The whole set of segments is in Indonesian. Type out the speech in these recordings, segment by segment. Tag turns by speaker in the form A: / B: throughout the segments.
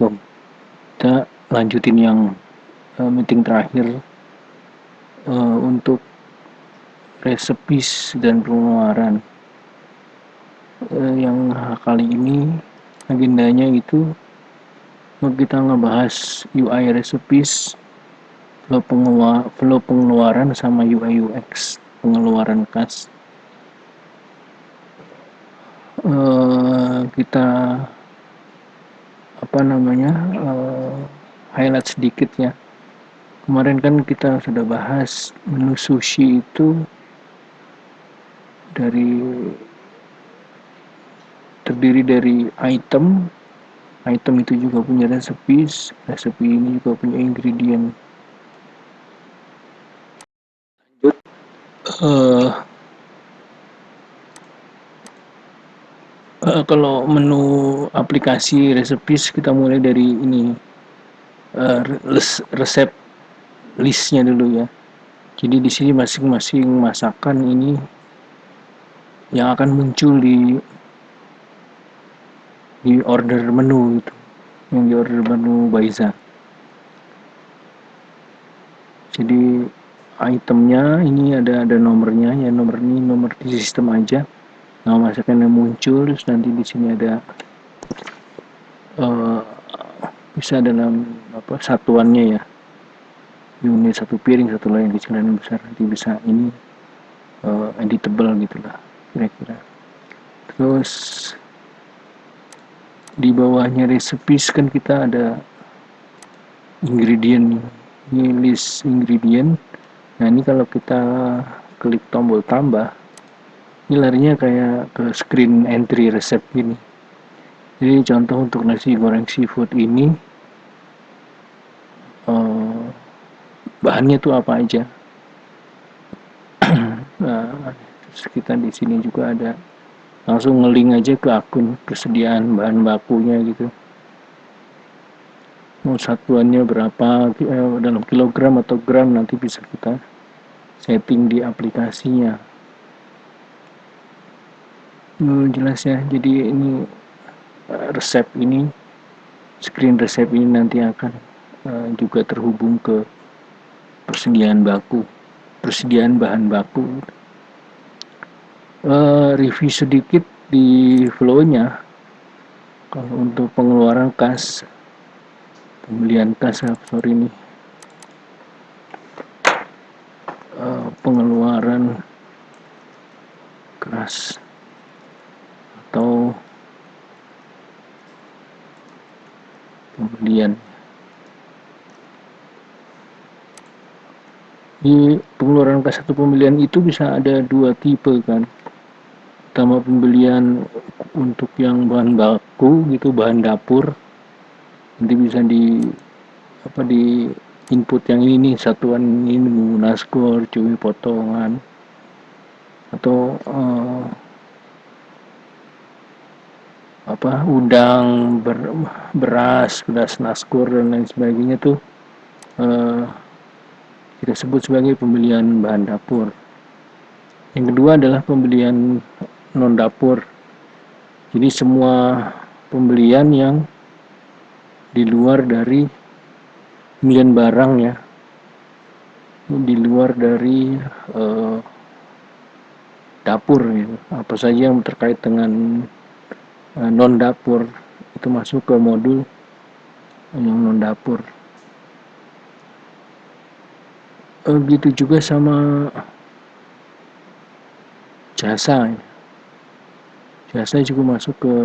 A: Assalamualaikum. Kita lanjutin yang meeting terakhir untuk resepis dan pengeluaran. Yang kali ini agendanya itu kita ngebahas UI resepis, flow pengeluaran sama UI UX pengeluaran kas. Kita highlight sedikit ya. Kemarin kan kita sudah bahas menu sushi itu terdiri dari item itu juga punya resepis, resepi ini juga punya ingredient. Kalau menu aplikasi resepis kita mulai dari ini resep listnya dulu ya. Jadi di sini masing-masing masakan ini yang akan muncul di order menu itu, yang di order menu Baiza. Jadi itemnya ini ada nomornya ya, nomor di sistem aja. Nama masakan yang muncul, terus nanti di sini ada bisa dalam satuannya ya, unit satu piring, satu lain kecil dan besar, nanti bisa ini editable gitulah kira-kira. Terus di bawahnya resepis kan kita ada ingredient, ini list ingredient. Nah ini kalau kita klik tombol tambah, ini larinya kayak ke screen entry resep ini. Jadi contoh untuk nasi goreng seafood ini bahannya tuh apa aja. Terus kita di sini juga ada langsung nge-link aja ke akun kesediaan bahan bakunya gitu. Mau satuannya berapa, dalam kilogram atau gram, nanti bisa kita setting di aplikasinya. Jelas ya, jadi ini resep ini, screen resep ini nanti akan juga terhubung ke persediaan bahan baku. Review sedikit di flow-nya. Kalau untuk pengeluaran kas, pembelian kas, pengeluaran kas atau pembelian. Di pengeluaran kas atau pembelian itu bisa ada dua tipe kan. Pertama pembelian untuk yang bahan baku gitu, bahan dapur, nanti bisa di input yang ini nih, satuan ini, naskor, cumi potongan, atau udang, beras naskor dan lain sebagainya tuh kita sebut sebagai pembelian bahan dapur. Yang kedua adalah pembelian non dapur. Jadi semua pembelian yang di luar dari pembelian barang ya, di luar dari dapur gitu. Apa saja yang terkait dengan non dapur itu masuk ke modul yang non dapur. Gitu juga sama jasa ya. Jasa juga masuk ke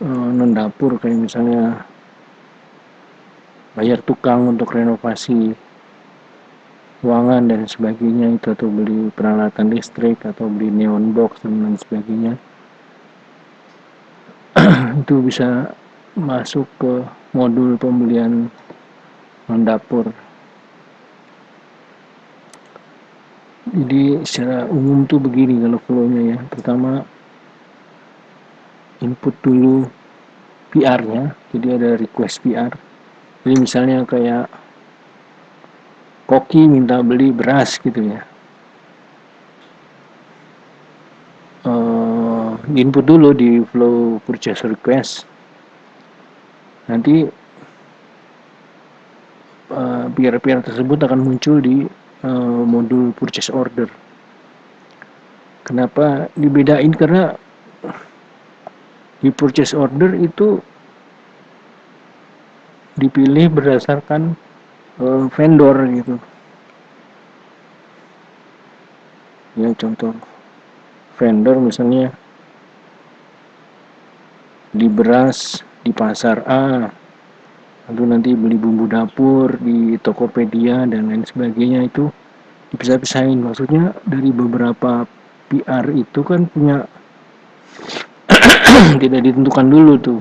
A: non dapur, kayak misalnya bayar tukang untuk renovasi ruangan dan sebagainya itu, atau beli peralatan listrik, atau beli neon box dan lain sebagainya. Itu bisa masuk ke modul pembelian non dapur. Jadi secara umum tuh begini kalau flow-nya ya. Pertama input dulu PR-nya, jadi ada request PR. Jadi misalnya kayak koki minta beli beras gitu ya, input dulu di flow purchase request, Nanti PR-PR tersebut akan muncul di modul purchase order. Kenapa dibedain? Karena di purchase order itu dipilih berdasarkan vendor gitu. Ya contoh vendor misalnya di beras di pasar A, lalu nanti beli bumbu dapur di Tokopedia dan lain sebagainya, itu dipisah-pisahin. Maksudnya dari beberapa PR itu kan punya tidak ditentukan dulu tuh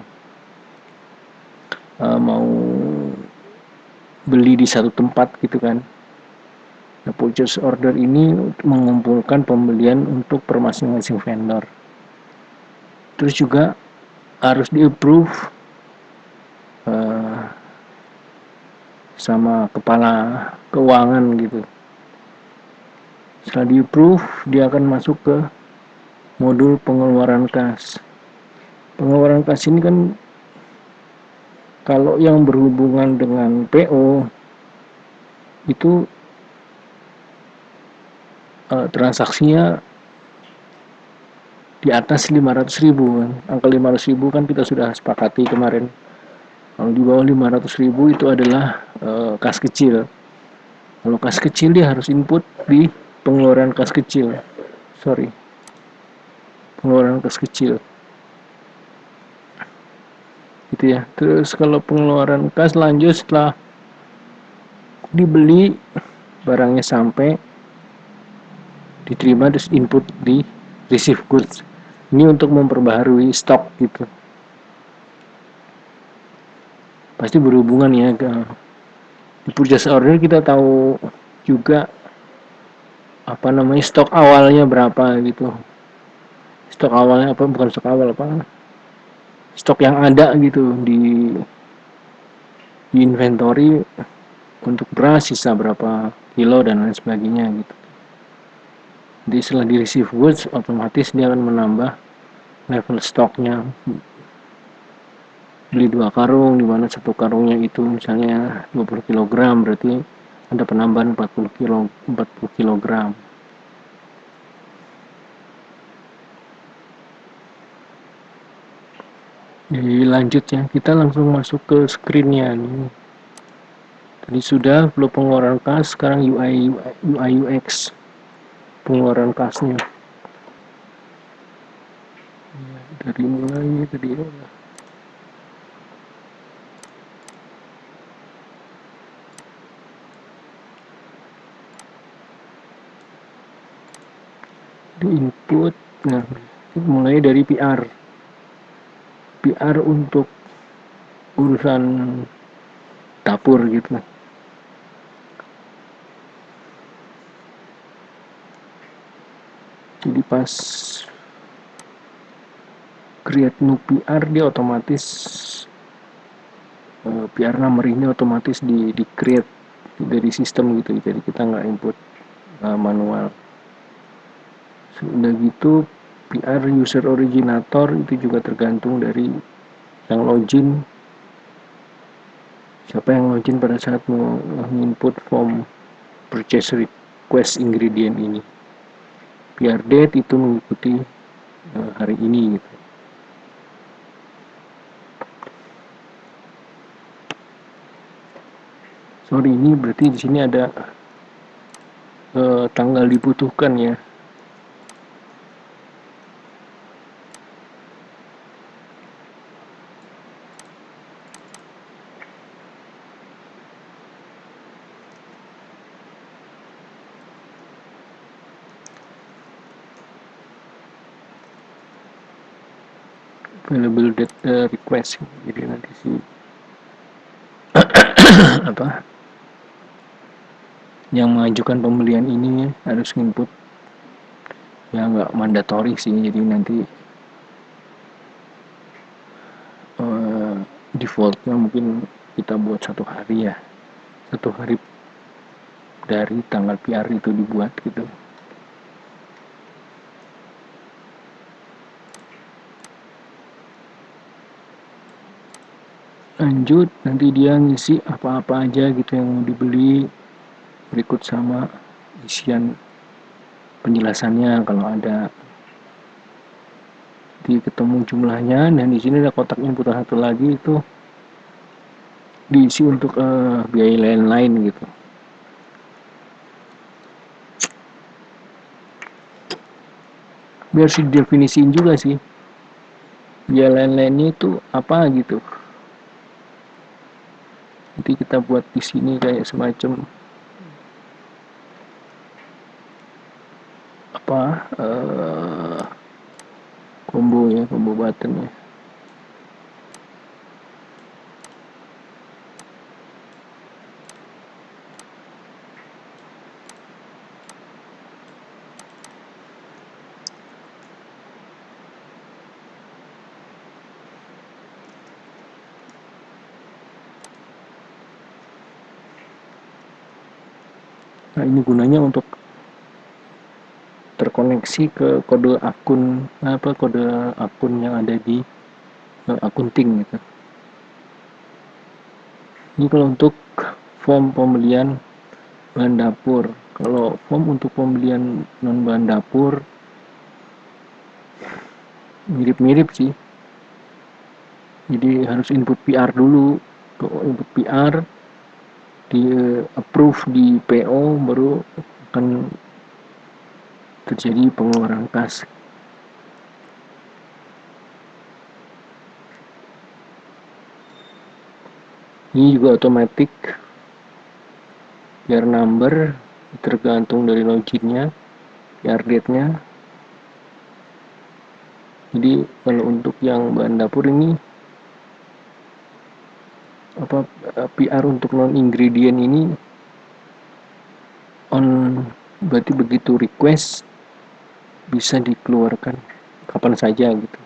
A: mau beli di satu tempat gitu kan. Nah, purchase order ini mengumpulkan pembelian untuk per masing-masing vendor. Terus juga harus di-approve sama kepala keuangan gitu. Setelah di-approve, dia akan masuk ke modul pengeluaran kas. Pengeluaran kas ini kan kalau yang berhubungan dengan PO itu transaksinya di atas 500.000 kan. Angka 500.000 kan kita sudah sepakati kemarin. Kalau di bawah 500.000 itu adalah kas kecil. Kalau kas kecil dia harus input di pengeluaran kas kecil. Pengeluaran kas kecil. Gitu ya. Terus kalau pengeluaran kas lanjut setelah dibeli, barangnya sampai, diterima, terus input di receive goods. Ini untuk memperbaharui stok gitu. Pasti berhubungan ya ke di purchase order. Kita tahu juga stok awalnya berapa gitu. Stok awalnya apa, bukan stok awal, stok yang ada gitu di inventory untuk beras sisa berapa kilo dan lain sebagainya gitu. Jadi setelah di receive goods, otomatis dia akan menambah level stoknya. Beli 2 karung, di mana 1 karungnya itu misalnya 20 kg, berarti ada penambahan 40 kg. Lanjut ya, kita langsung masuk ke screen-nya nih. Tadi sudah flow pengeluaran kas, sekarang UI UX pengeluaran kasnya. Dari mulai tadi di input. Nah, mulai dari PR untuk urusan dapur gitu. Jadi pas create new PR, dia otomatis PR number ini otomatis di create dari sistem gitu. Jadi kita nggak input manual. Sudah gitu PR user originator itu juga tergantung dari yang login, siapa yang login pada saat mau input form purchase request ingredient ini. PR date itu mengikuti hari ini gitu. Ini berarti di sini ada tanggal dibutuhkan ya. Available date request. Jadi nanti apa yang mengajukan pembelian ini harus input, ya nggak mandatory sih, jadi nanti defaultnya mungkin kita buat 1 hari ya, 1 hari dari tanggal PR itu dibuat gitu. lanjut, nanti dia ngisi apa-apa aja gitu yang mau dibeli, berikut sama isian penjelasannya kalau ada. Di ketemu jumlahnya, dan di sini ada kotak input satu lagi, itu diisi untuk biaya lain-lain gitu. Biar sih definisiin juga sih biaya lain-lainnya itu apa gitu. Nanti kita buat di sini kayak semacam apa, combo button ya. Nah, ini gunanya untuk terkoneksi ke kode akun yang ada di akunting gitu. Ini kalau untuk form pembelian bahan dapur. Kalau form untuk pembelian non bahan dapur mirip-mirip sih. Jadi harus input PR dulu. Kalau input PR di approve di PO, baru akan terjadi pengeluaran kas. Ini juga otomatis PR number tergantung dari loginnya, PR date-nya. Jadi kalau untuk yang bahan dapur ini PR untuk non ingredient ini on, berarti begitu request bisa dikeluarkan kapan saja gitu.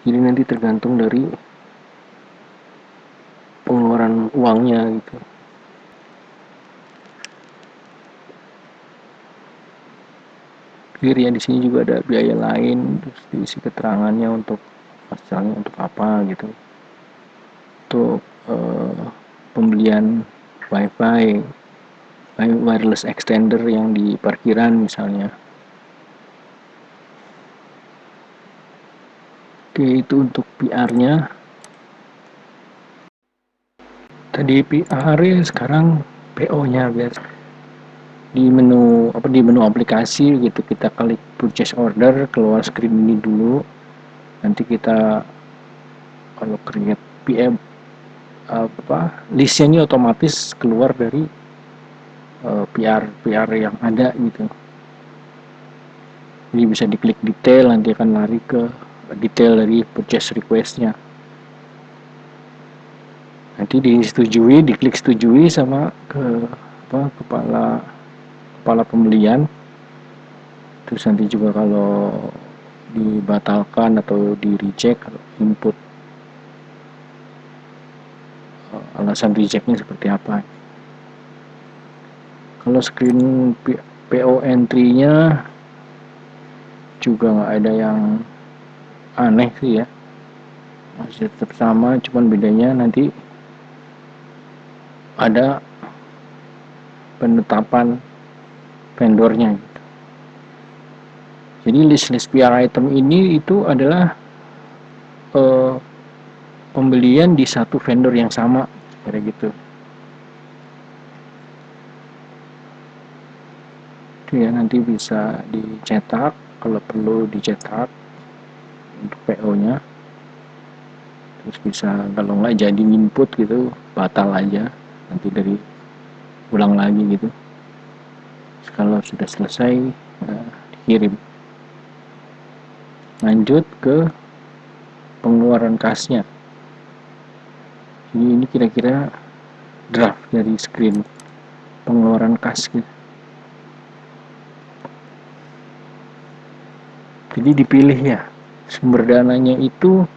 A: Jadi nanti tergantung dari pengeluaran uangnya gitu. Clear ya, di sini juga ada biaya lain, terus diisi keterangannya untuk misalnya untuk apa gitu. Untuk pembelian wifi, wireless extender yang di parkiran misalnya. Oke, itu untuk PR-nya. Tadi PR, sekarang PO-nya biasa. Di menu aplikasi gitu, kita klik purchase order, keluar screen ini dulu. Nanti kita kalau create PM listnya ini otomatis keluar dari PR yang ada gitu. Jadi bisa diklik detail, nanti akan lari ke detail dari purchase request-nya. Nanti disetujui, diklik setujui sama kepala pembelian. Terus nanti juga kalau dibatalkan atau di reject, input alasan rejectnya seperti apa. Kalau screen PO entry-nya juga nggak ada yang aneh sih ya, masih tetap sama, cuman bedanya nanti ada penetapan vendornya gitu. Jadi list PR item ini itu adalah pembelian di satu vendor yang sama kayak gitu. Itu ya, nanti bisa dicetak kalau perlu dicetak untuk PO-nya. Terus bisa kalau nggak jadi input gitu batal aja, nanti dari ulang lagi gitu. Terus kalau sudah selesai dikirim. Lanjut ke pengeluaran kasnya. Jadi ini kira-kira draft dari screen pengeluaran kas gitu. Jadi dipilih ya, sumber dananya itu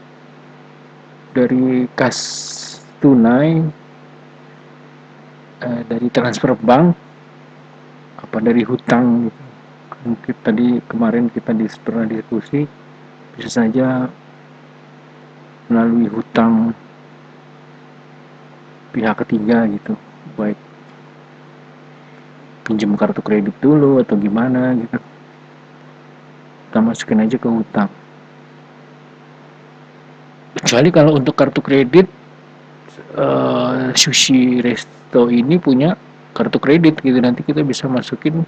A: dari kas tunai, dari transfer bank, apa dari hutang gitu. Mungkin tadi kemarin kita pernah diskusi, bisa saja melalui hutang pihak ketiga gitu, baik pinjam kartu kredit dulu atau gimana gitu, kita masukin aja ke hutang. Kecuali kalau untuk kartu kredit, Sushi Resto ini punya kartu kredit gitu, nanti kita bisa masukin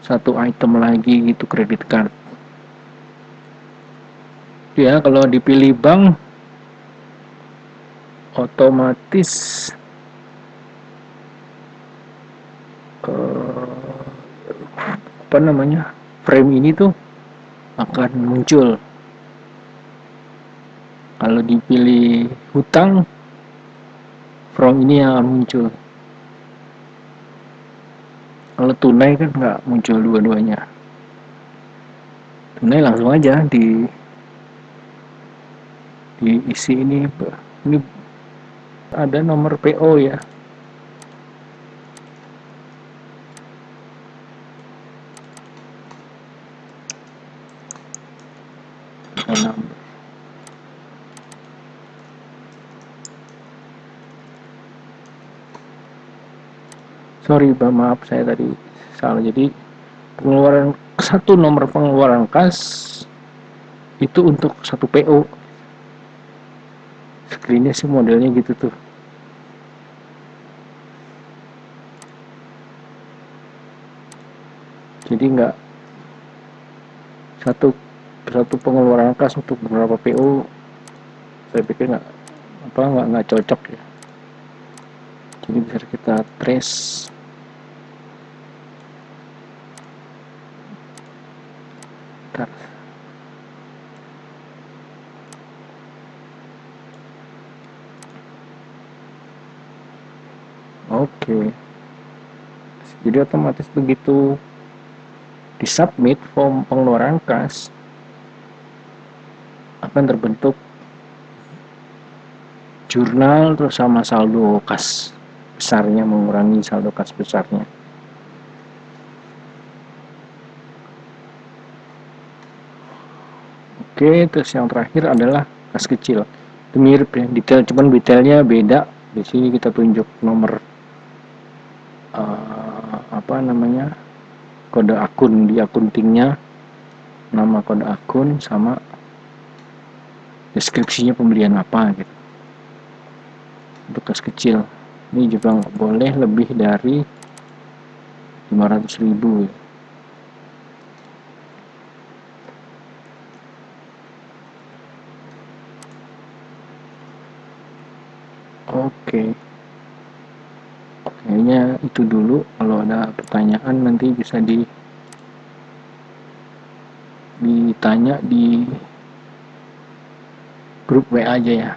A: satu item lagi gitu, kredit card. Ya kalau dipilih bank otomatis apa namanya, frame ini tuh akan muncul. Kalau dipilih hutang, frame ini yang akan muncul. Kalau tunai kan nggak muncul dua-duanya. Tunai langsung aja diisi ini ada nomor PO ya. Sorry, maaf saya tadi salah. Jadi pengeluaran satu nomor pengeluaran kas itu untuk satu PO. Screennya sih modelnya gitu tuh. Jadi nggak satu pengeluaran kas untuk beberapa PO, saya pikir nggak cocok ya. Jadi bisa kita trace. Bentar. Oke. Jadi otomatis begitu disubmit form pengeluaran kas akan terbentuk jurnal terus sama saldo kas besarnya, mengurangi saldo kas besarnya. Oke, terus yang terakhir adalah kas kecil. Itu mirip ya, cuman detailnya beda. Di sini kita tunjuk nomor kode akun di akuntingnya, nama kode akun sama deskripsinya pembelian apa gitu. Untuk kas kecil ini juga nggak boleh lebih dari 500.000 ya. Oke, kayaknya itu dulu. Kalau ada pertanyaan nanti bisa ditanya di grup WA aja ya.